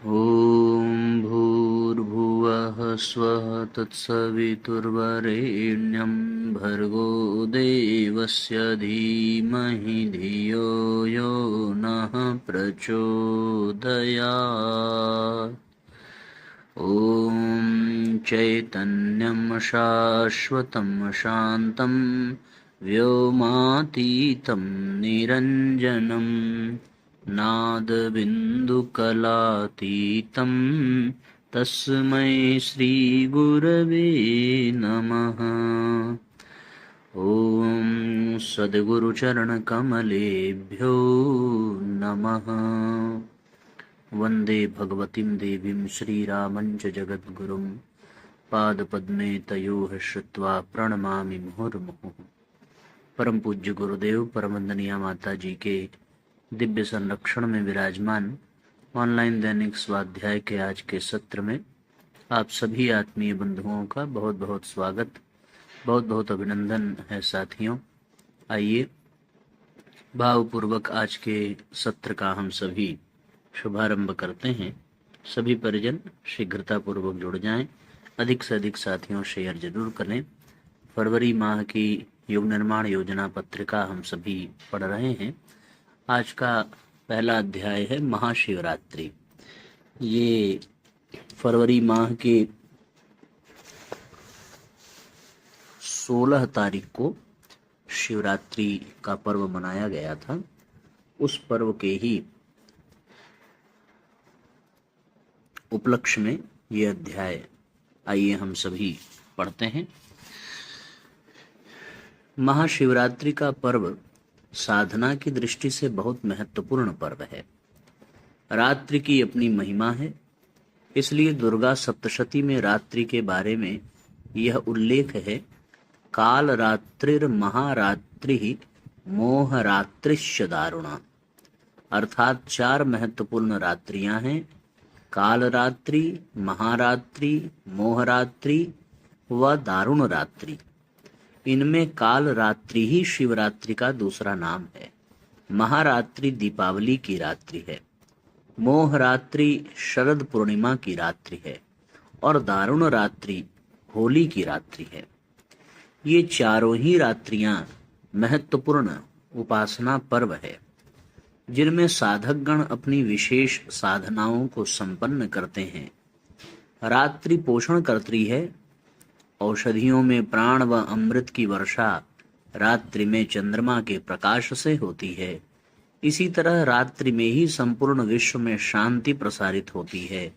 ॐ भूर्भुवः स्वः तत्सवितुर्वरेण्यं भर्गो देवस्य धीमहि धियो यो नः प्रचोदयात्। ॐ चैतन्यं शाश्वतं शान्तं व्योमातीतं निरञ्जनं नादबिन्दुकलातीतं तस्मै श्रीगुरवे नमः। ॐ सद्गुरुचरणकमलेभ्यो नमः। वन्दे भगवतीं देवीं श्रीरामं च जगद्गुरुं पादपद्मे तयोः श्रुत्वा प्रणमामि मुहुर्मुहुः। परम पूज्य गुरुदेव परमवंदनीय माता जी के दिव्य संरक्षण में विराजमान ऑनलाइन दैनिक स्वाध्याय के आज के सत्र में आप सभी आत्मीय बंधुओं का बहुत बहुत स्वागत, बहुत बहुत अभिनंदन है साथियों। आइए भावपूर्वक आज के सत्र का हम सभी शुभारंभ करते हैं। सभी परिजन शीघ्रता पूर्वक जुड़ जाएं, अधिक से अधिक साथियों शेयर जरूर करें। फरवरी माह की युग निर्माण योजना पत्रिका हम सभी पढ़ रहे हैं। आज का पहला अध्याय है महाशिवरात्रि। ये फरवरी माह के 16 तारीख को शिवरात्रि का पर्व मनाया गया था। उस पर्व के ही उपलक्ष्य में यह अध्याय आइए हम सभी पढ़ते हैं। महाशिवरात्रि का पर्व साधना की दृष्टि से बहुत महत्वपूर्ण पर्व है। रात्रि की अपनी महिमा है, इसलिए दुर्गा सप्तशती में रात्रि के बारे में यह उल्लेख है, काल रात्रिर महारात्रि मोह रात्रिश्च दारुणा। अर्थात 4 महत्वपूर्ण रात्रियां हैं, काल रात्रि, महारात्रि, मोहरात्रि व दारुण रात्रि। इनमें काल रात्रि ही शिवरात्रि का दूसरा नाम है। महारात्रि दीपावली की रात्रि है, मोहरात्रि शरद पूर्णिमा की रात्रि है और दारुण रात्रि होली की रात्रि है। ये चारों ही रात्रियां महत्वपूर्ण उपासना पर्व है, जिनमें साधकगण अपनी विशेष साधनाओं को संपन्न करते हैं। रात्रि पोषण करती है। औषधियों में प्राण व अमृत की वर्षा रात्रि में चंद्रमा के प्रकाश से होती है। इसी तरह रात्रि में ही संपूर्ण विश्व में शांति प्रसारित होती है।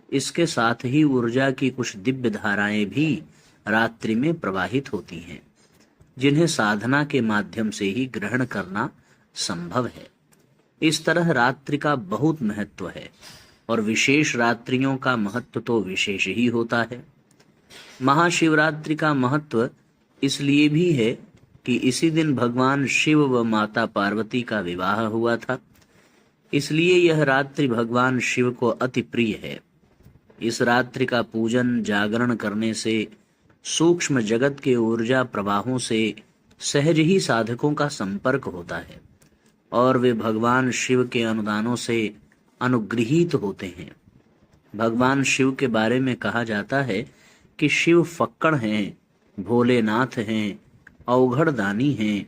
इसके साथ ही ऊर्जा की कुछ दिव्य धाराएं भी रात्रि में प्रवाहित होती हैं, जिन्हें साधना के माध्यम से ही ग्रहण करना संभव है। इस तरह रात्रि का बहुत महत्व है और विशेष रात्रियों का महत्व तो विशेष ही होता है। महाशिवरात्रि का महत्व इसलिए भी है कि इसी दिन भगवान शिव व माता पार्वती का विवाह हुआ था, इसलिए यह रात्रि भगवान शिव को अति प्रिय है। इस रात्रि का पूजन जागरण करने से सूक्ष्म जगत के ऊर्जा प्रवाहों से सहज ही साधकों का संपर्क होता है और वे भगवान शिव के अनुदानों से अनुगृहीत होते हैं। भगवान शिव के बारे में कहा जाता है कि शिव फक्कड़ हैं, भोलेनाथ हैं, अवघड़ दानी हैं।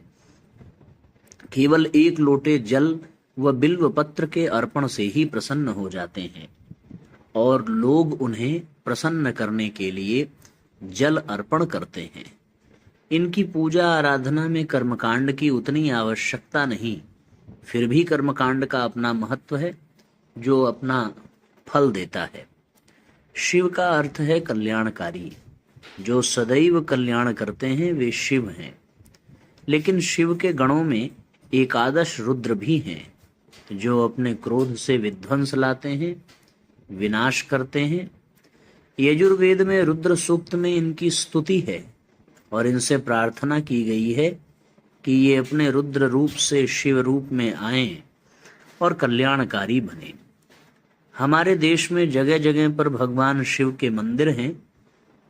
केवल 1 लोटे जल व बिल्व पत्र के अर्पण से ही प्रसन्न हो जाते हैं और लोग उन्हें प्रसन्न करने के लिए जल अर्पण करते हैं। इनकी पूजा आराधना में कर्मकांड की उतनी आवश्यकता नहीं, फिर भी कर्मकांड का अपना महत्व है जो अपना फल देता है। शिव का अर्थ है कल्याणकारी। जो सदैव कल्याण करते हैं वे शिव हैं। लेकिन शिव के गणों में एकादश रुद्र भी हैं, जो अपने क्रोध से विध्वंस लाते हैं, विनाश करते हैं। यजुर्वेद में रुद्र सूक्त में इनकी स्तुति है और इनसे प्रार्थना की गई है कि ये अपने रुद्र रूप से शिव रूप में आएं और कल्याणकारी बने। हमारे देश में जगह जगह पर भगवान शिव के मंदिर हैं।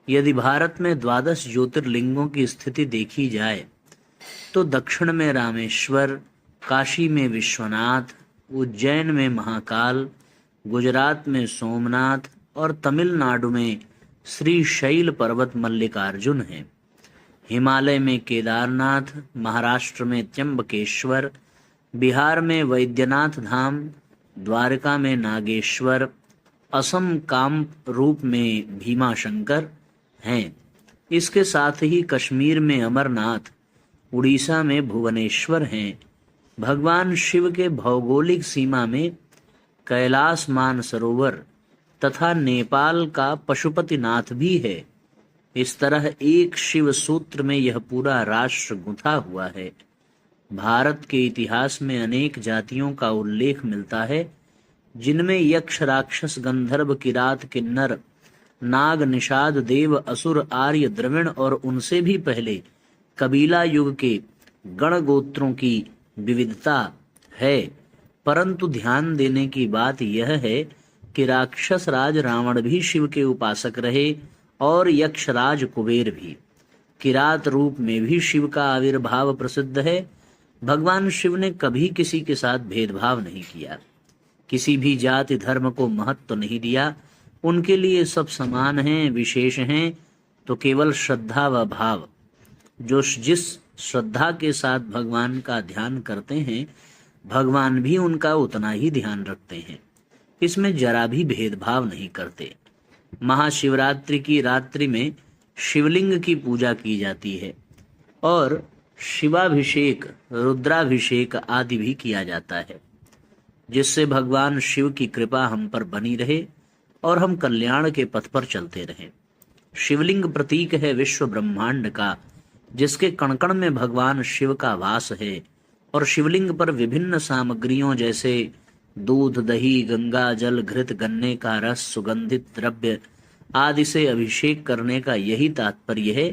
यदि भारत में 12 ज्योतिर्लिंगों की स्थिति देखी जाए तो दक्षिण में रामेश्वर, काशी में विश्वनाथ, उज्जैन में महाकाल, गुजरात में सोमनाथ और तमिलनाडु में श्रीशैल पर्वत मल्लिकार्जुन हैं। हिमालय में केदारनाथ, महाराष्ट्र में त्र्यंबकेश्वर, बिहार में वैद्यनाथ धाम, द्वारका में नागेश्वर, असम कामरूप रूप में भीमाशंकर हैं। इसके साथ ही कश्मीर में अमरनाथ, उड़ीसा में भुवनेश्वर हैं। भगवान शिव के भौगोलिक सीमा में कैलाश मानसरोवर तथा नेपाल का पशुपतिनाथ भी है। इस तरह एक शिव सूत्र में यह पूरा राष्ट्र गुंथा हुआ है। भारत के इतिहास में अनेक जातियों का उल्लेख मिलता है, जिनमें यक्ष, राक्षस, गंधर्व, किरात, किन्नर, नाग, निषाद, देव, असुर, आर्य, द्रविड़ और उनसे भी पहले कबीला युग के गण गोत्रों की विविधता है। परंतु ध्यान देने की बात यह है कि राक्षस राज रावण भी शिव के उपासक रहे और यक्षराज कुबेर भी। किरात रूप में भी शिव का आविर्भाव प्रसिद्ध है। भगवान शिव ने कभी किसी के साथ भेदभाव नहीं किया, किसी भी जाति धर्म को महत्व नहीं दिया। उनके लिए सब समान हैं, विशेष हैं तो केवल श्रद्धा व भाव। जो जिस श्रद्धा के साथ भगवान का ध्यान करते हैं, भगवान भी उनका उतना ही ध्यान रखते हैं। इसमें जरा भी भेदभाव नहीं करते। महाशिवरात्रि की रात्रि में शिवलिंग की पूजा की जाती है और शिवाभिषेक, रुद्राभिषेक आदि भी किया जाता है, जिससे भगवान शिव की कृपा हम पर बनी रहे और हम कल्याण के पथ पर चलते रहें। शिवलिंग प्रतीक है विश्व ब्रह्मांड का, जिसके कण कण में भगवान शिव का वास है। और शिवलिंग पर विभिन्न सामग्रियों जैसे दूध, दही, गंगा जल, घृत, गन्ने का रस, सुगंधित द्रव्य आदि से अभिषेक करने का यही तात्पर्य है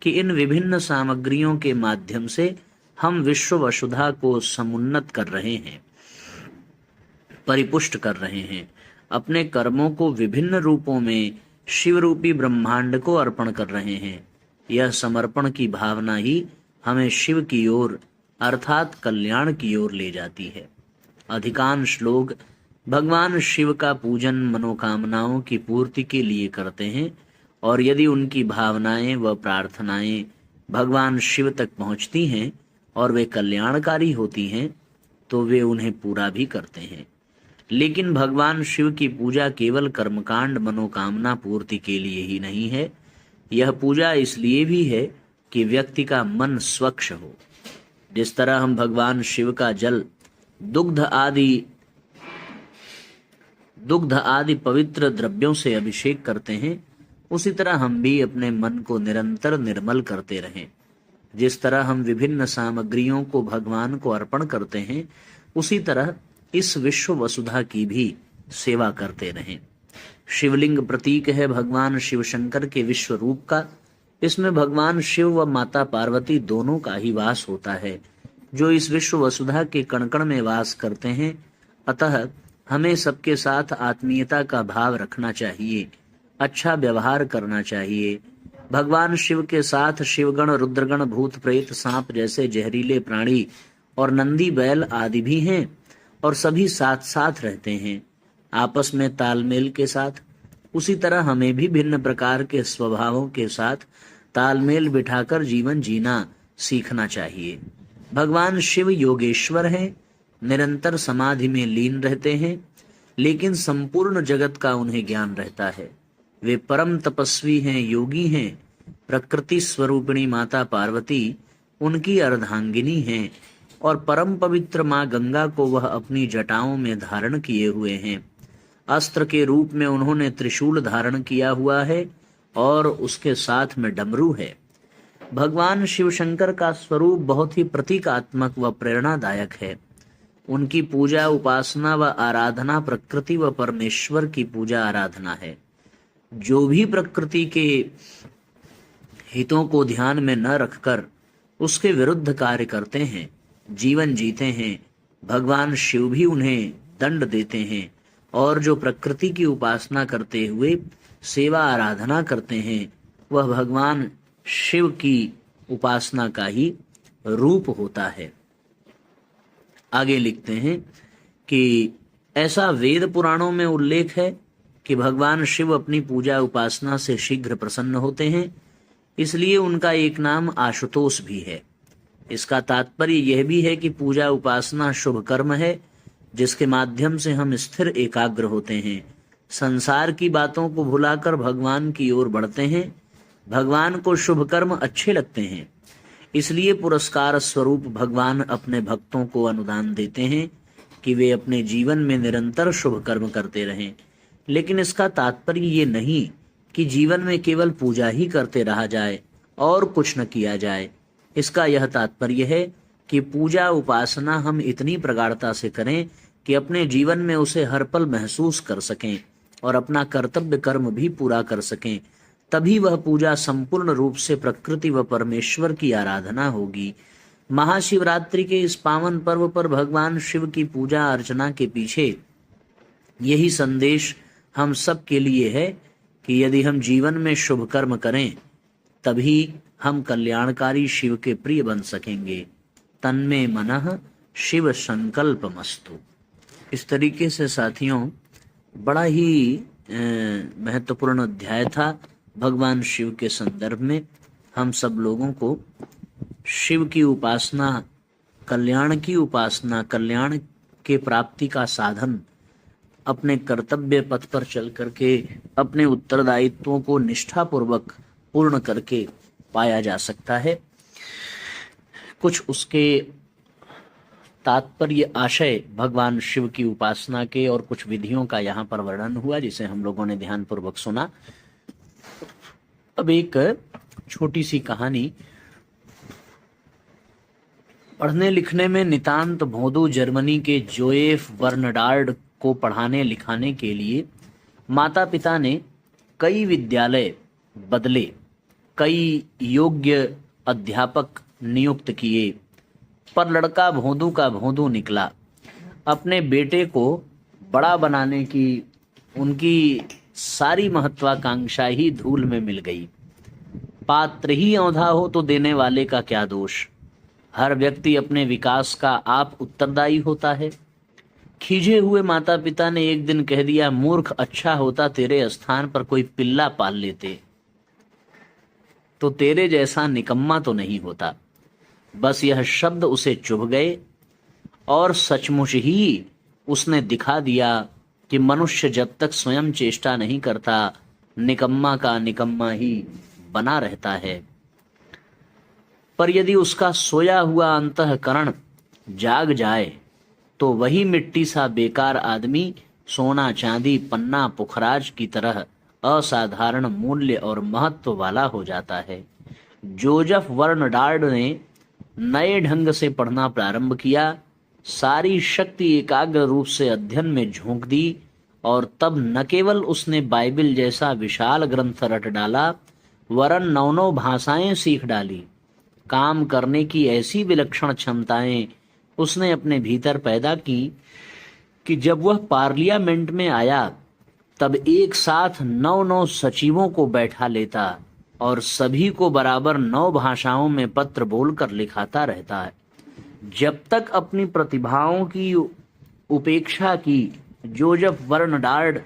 कि इन विभिन्न सामग्रियों के माध्यम से हम विश्व वसुधा को समुन्नत कर रहे हैं, परिपुष्ट कर रहे हैं। अपने कर्मों को विभिन्न रूपों में शिव रूपी ब्रह्मांड को अर्पण कर रहे हैं। यह समर्पण की भावना ही हमें शिव की ओर अर्थात कल्याण की ओर ले जाती है। अधिकांश लोग भगवान शिव का पूजन मनोकामनाओं की पूर्ति के लिए करते हैं और यदि उनकी भावनाएं व प्रार्थनाएं भगवान शिव तक पहुंचती हैं और वे कल्याणकारी होती हैं तो वे उन्हें पूरा भी करते हैं। लेकिन भगवान शिव की पूजा केवल कर्मकांड मनोकामना पूर्ति के लिए ही नहीं है। यह पूजा इसलिए भी है कि व्यक्ति का मन स्वच्छ हो। जिस तरह हम भगवान शिव का जल, दुग्ध आदि पवित्र द्रव्यों से अभिषेक करते हैं, उसी तरह हम भी अपने मन को निरंतर निर्मल करते रहें। जिस तरह हम विभिन्न सामग्रियों को भगवान को अर्पण करते हैं, उसी तरह इस विश्व वसुधा की भी सेवा करते रहें। शिवलिंग प्रतीक है भगवान शिव शंकर के विश्व रूप का। इसमें भगवान शिव व माता पार्वती दोनों का ही वास होता है, जो इस विश्व वसुधा के कण कण में वास करते हैं। अतः हमें सबके साथ आत्मीयता का भाव रखना चाहिए, अच्छा व्यवहार करना चाहिए। भगवान शिव के साथ शिवगण, रुद्रगण, भूत प्रेत, सांप जैसे जहरीले प्राणी और नंदी बैल आदि भी हैं और सभी साथ साथ रहते हैं आपस में तालमेल के साथ। उसी तरह हमें भी भिन्न प्रकार के स्वभावों के साथ तालमेल बिठाकर जीवन जीना सीखना चाहिए। भगवान शिव योगेश्वर हैं, निरंतर समाधि में लीन रहते हैं, लेकिन संपूर्ण जगत का उन्हें ज्ञान रहता है। वे परम तपस्वी हैं, योगी हैं। प्रकृति स्वरूपिणी माता पार्वती उनकी अर्धांगिनी हैं और परम पवित्र माँ गंगा को वह अपनी जटाओं में धारण किए हुए हैं। अस्त्र के रूप में उन्होंने त्रिशूल धारण किया हुआ है और उसके साथ में डमरू है। भगवान शिव शंकर का स्वरूप बहुत ही प्रतीकात्मक व प्रेरणादायक है। उनकी पूजा, उपासना व आराधना प्रकृति व परमेश्वर की पूजा आराधना है। जो भी प्रकृति के हितों को ध्यान में न रखकर उसके विरुद्ध कार्य करते हैं, जीवन जीते हैं, भगवान शिव भी उन्हें दंड देते हैं। और जो प्रकृति की उपासना करते हुए सेवा आराधना करते हैं, वह भगवान शिव की उपासना का ही रूप होता है। आगे लिखते हैं कि ऐसा वेद पुराणों में उल्लेख है कि भगवान शिव अपनी पूजा उपासना से शीघ्र प्रसन्न होते हैं, इसलिए उनका एक नाम आशुतोष भी है। इसका तात्पर्य यह भी है कि पूजा उपासना शुभ कर्म है जिसके माध्यम से हम स्थिर एकाग्र होते हैं, संसार की बातों को भुलाकर भगवान की ओर बढ़ते हैं। भगवान को शुभ कर्म अच्छे लगते हैं, इसलिए पुरस्कार स्वरूप भगवान अपने भक्तों को अनुदान देते हैं कि वे अपने जीवन में निरंतर शुभ कर्म करते रहें। लेकिन इसका तात्पर्य ये नहीं कि जीवन में केवल पूजा ही करते रहा जाए और कुछ न किया जाए। इसका यह तात्पर्य है कि पूजा उपासना हम इतनी प्रगाढ़ता से करें कि अपने जीवन में उसे हर पल महसूस कर सकें और अपना कर्तव्य कर्म भी पूरा कर सकें। तभी वह पूजा संपूर्ण रूप से प्रकृति व परमेश्वर की आराधना होगी। महाशिवरात्रि के इस पावन पर्व पर भगवान शिव की पूजा अर्चना के पीछे यही संदेश हम सब के लिए है कि यदि हम जीवन में शुभ कर्म करें तभी हम कल्याणकारी शिव के प्रिय बन सकेंगे। तन्मे मनः शिव संकल्पमस्तु। इस तरीके से साथियों बड़ा ही महत्वपूर्ण अध्याय था। भगवान शिव के संदर्भ में हम सब लोगों को शिव की उपासना, कल्याण की उपासना, कल्याण के प्राप्ति का साधन अपने कर्तव्य पथ पर चल करके अपने उत्तरदायित्वों को निष्ठापूर्वक पूर्ण करके पाया जा सकता है। कुछ उसके तात्पर्य आशय भगवान शिव की उपासना के और कुछ विधियों का यहाँ पर वर्णन हुआ जिसे हम लोगों ने ध्यानपूर्वक सुना। अब एक छोटी सी कहानी। पढ़ने लिखने में नितांत भोंदू जर्मनी के जोएफ बर्नडार्ड को पढ़ाने लिखाने के लिए माता पिता ने कई विद्यालय बदले, कई योग्य अध्यापक नियुक्त किए, पर लड़का भोंदू का भोंदू निकला। अपने बेटे को बड़ा बनाने की उनकी सारी महत्वाकांक्षा ही धूल में मिल गई। पात्र ही औंधा हो तो देने वाले का क्या दोष। हर व्यक्ति अपने विकास का आप उत्तरदायी होता है। खींचे हुए माता पिता ने एक दिन कह दिया, मूर्ख, अच्छा होता तेरे स्थान पर कोई पिल्ला पाल लेते तो तेरे जैसा निकम्मा तो नहीं होता। बस यह शब्द उसे चुभ गए और सचमुच ही उसने दिखा दिया कि मनुष्य जब तक स्वयं चेष्टा नहीं करता निकम्मा का निकम्मा ही बना रहता है। पर यदि उसका सोया हुआ अंतःकरण जाग जाए तो वही मिट्टी सा बेकार आदमी सोना चांदी पन्ना पुखराज की तरह असाधारण मूल्य और महत्व वाला हो जाता है। जोसेफ बर्नडार्ड ने नए ढंग से पढ़ना प्रारंभ किया, सारी शक्ति एकाग्र रूप से अध्ययन में झोंक दी और तब न केवल उसने बाइबिल जैसा विशाल ग्रंथ रट डाला वरन 9 भाषाएं सीख डाली। काम करने की ऐसी विलक्षण क्षमताएं उसने अपने भीतर पैदा की कि जब वह पार्लियामेंट में आया तब एक साथ 9 सचिवों को बैठा लेता और सभी को बराबर 9 भाषाओं में पत्र बोलकर लिखाता रहता है। जब तक अपनी प्रतिभाओं की उपेक्षा की जोसेफ बर्नडार्ड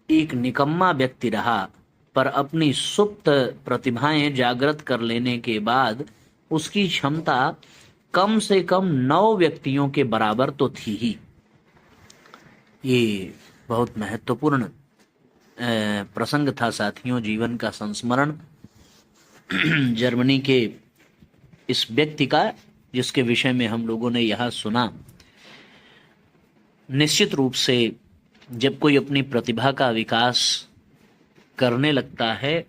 एक निकम्मा व्यक्ति रहा, पर अपनी सुप्त प्रतिभाएं जागृत कर लेने के बाद उसकी क्षमता कम से कम 9 व्यक्तियों के बराबर तो थी ही। ये बहुत महत्वपूर्ण प्रसंग था साथियों, जीवन का संस्मरण जर्मनी के इस व्यक्ति का जिसके विषय में हम लोगों ने यहाँ सुना। निश्चित रूप से जब कोई अपनी प्रतिभा का विकास करने लगता है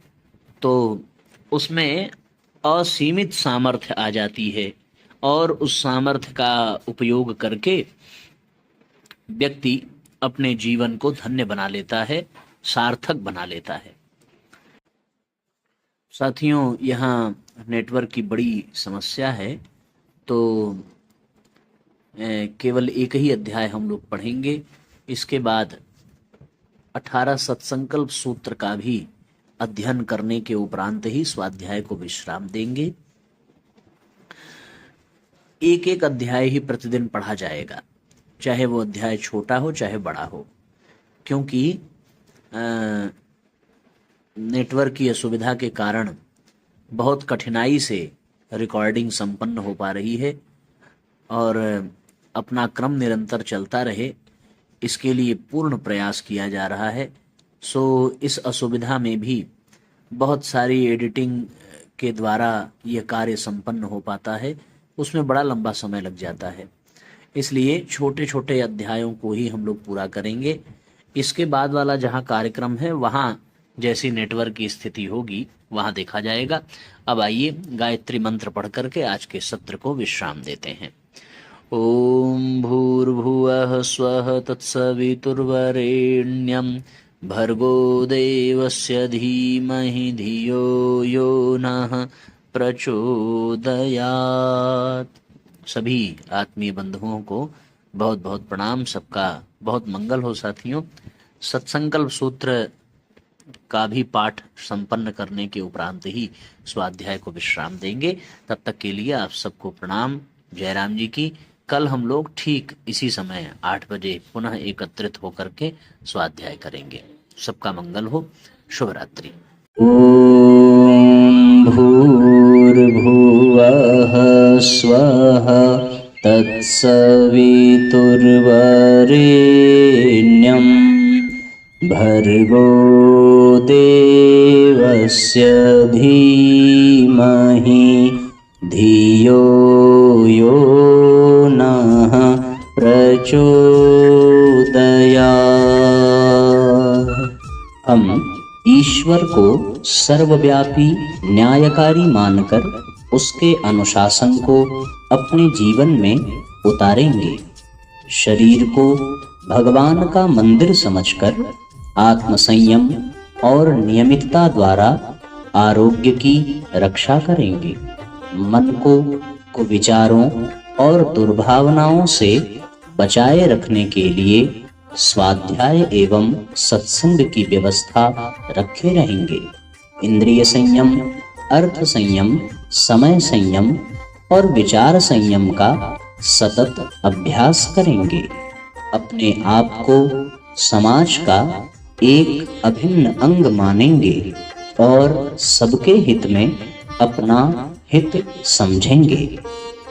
तो उसमें असीमित सामर्थ्य आ जाती है और उस सामर्थ्य का उपयोग करके व्यक्ति अपने जीवन को धन्य बना लेता है, सार्थक बना लेता है। साथियों यहाँ नेटवर्क की बड़ी समस्या है तो केवल एक ही अध्याय हम लोग पढ़ेंगे। इसके बाद 18 सत्संकल्प सूत्र का भी अध्ययन करने के उपरांत ही स्वाध्याय को विश्राम देंगे। एक एक अध्याय ही प्रतिदिन पढ़ा जाएगा। चाहे वो अध्याय छोटा हो चाहे बड़ा हो, क्योंकि नेटवर्क की असुविधा के कारण बहुत कठिनाई से रिकॉर्डिंग संपन्न हो पा रही है और अपना क्रम निरंतर चलता रहे, इसके लिए पूर्ण प्रयास किया जा रहा है। सो इस असुविधा में भी बहुत सारी एडिटिंग के द्वारा यह कार्य संपन्न हो पाता है, उसमें बड़ा लंबा समय लग जाता है। इसलिए छोटे छोटे अध्यायों को ही हम लोग पूरा करेंगे। इसके बाद वाला जहाँ कार्यक्रम है वहाँ जैसी नेटवर्क की स्थिति होगी वहाँ देखा जाएगा। अब आइए गायत्री मंत्र पढ़ करके आज के सत्र को विश्राम देते हैं। ओम भूर्भुवः स्वः तत्सवितुर्वरेण्यं भर्गो देवस्य धीमहि धियो यो नः प्रचोदयात्। सभी आत्मीय बंधुओं को बहुत बहुत प्रणाम, सबका बहुत मंगल हो। साथियों, सत्संकल्प सूत्र का भी पाठ संपन्न करने के उपरांत ही स्वाध्याय को विश्राम देंगे। तब तक के लिए आप सबको प्रणाम, जयराम जी की। कल हम लोग ठीक इसी समय 8 बजे पुनः एकत्रित होकर के स्वाध्याय करेंगे। सबका मंगल हो। शुभ रात्रि। ओम भूर्भुवः स्वः तत्सवितुर्वरेण्यं भर्गो देवस्य धीमहि धियो यो नः प्रचोदयात्। हम ईश्वर को सर्वव्यापी न्यायकारी मानकर उसके अनुशासन को अपने जीवन में उतारेंगे। शरीर को भगवान का मंदिर समझकर आत्मसंयम और नियमितता द्वारा आरोग्य की रक्षा करेंगे। मन को कुविचारों और दुर्भावनाओं से बचाए रखने के लिए स्वाध्याय एवं सत्संग की व्यवस्था रखे रहेंगे। इंद्रिय संयम, अर्थ संयम, समय संयम और विचार संयम का सतत अभ्यास करेंगे। अपने आप को समाज का एक अभिन्न अंग मानेंगे और सबके हित में अपना हित समझेंगे।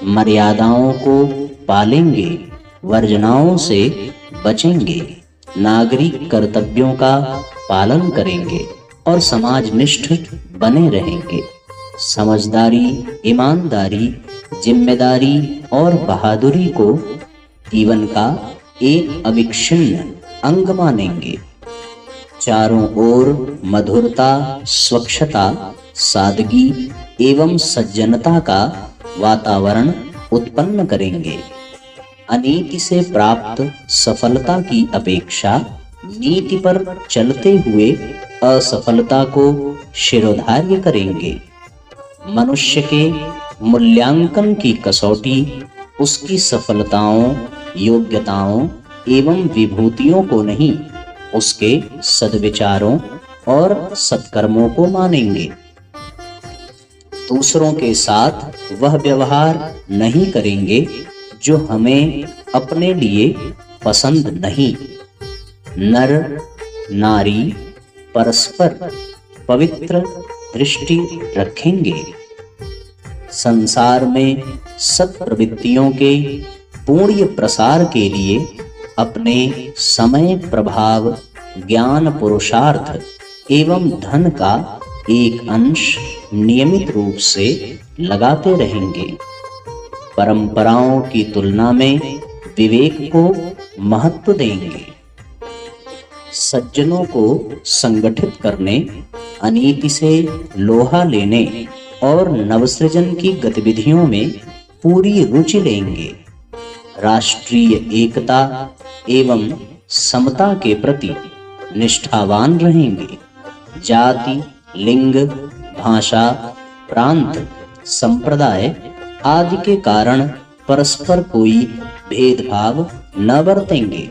मर्यादाओं को पालेंगे, वर्जनाओं से बचेंगे, नागरिक कर्तव्यों का पालन करेंगे और समाजनिष्ठ बने रहेंगे। समझदारी, ईमानदारी, जिम्मेदारी और बहादुरी को जीवन का एक अविच्छिन्न अंग मानेंगे। चारों ओर मधुरता, स्वच्छता, सादगी एवं सज्जनता का वातावरण उत्पन्न करेंगे। अनीति से प्राप्त सफलता की अपेक्षा नीति पर चलते हुए असफलता को शिरोधार्य करेंगे। मनुष्य के मूल्यांकन की कसौटी उसकी सफलताओं, योग्यताओं एवं विभूतियों को नहीं, उसके सद्विचारों और सत्कर्मों को मानेंगे। दूसरों के साथ वह व्यवहार नहीं करेंगे जो हमें अपने लिए पसंद नहीं। नर नारी परस्पर पवित्र दृष्टि रखेंगे। संसार में सत्प्रवृत्तियों के पूर्ण प्रसार के लिए अपने समय, प्रभाव, ज्ञान, पुरुषार्थ एवं धन का एक अंश नियमित रूप से लगाते रहेंगे। परंपराओं की तुलना में विवेक को महत्व देंगे। सज्जनों को संगठित करने, अनीति से लोहा लेने और नवसृजन की गतिविधियों में पूरी रुचि लेंगे। राष्ट्रीय एकता एवं समता के प्रति निष्ठावान रहेंगे। जाति, लिंग, भाषा, प्रांत, संप्रदाय आदि के कारण परस्पर कोई भेदभाव न बरतेंगे।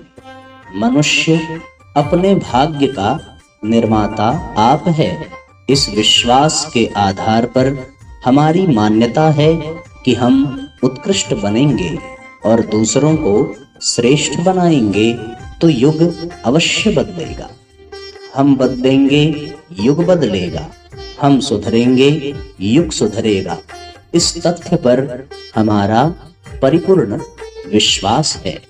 मनुष्य अपने भाग्य का निर्माता आप है। इस विश्वास के आधार पर हमारी मान्यता है कि हम उत्कृष्ट बनेंगे और दूसरों को श्रेष्ठ बनाएंगे तो युग अवश्य बदलेगा। हम बदलेंगे, युग बदलेगा। हम सुधरेंगे, युग सुधरेगा। इस तथ्य पर हमारा परिपूर्ण विश्वास है।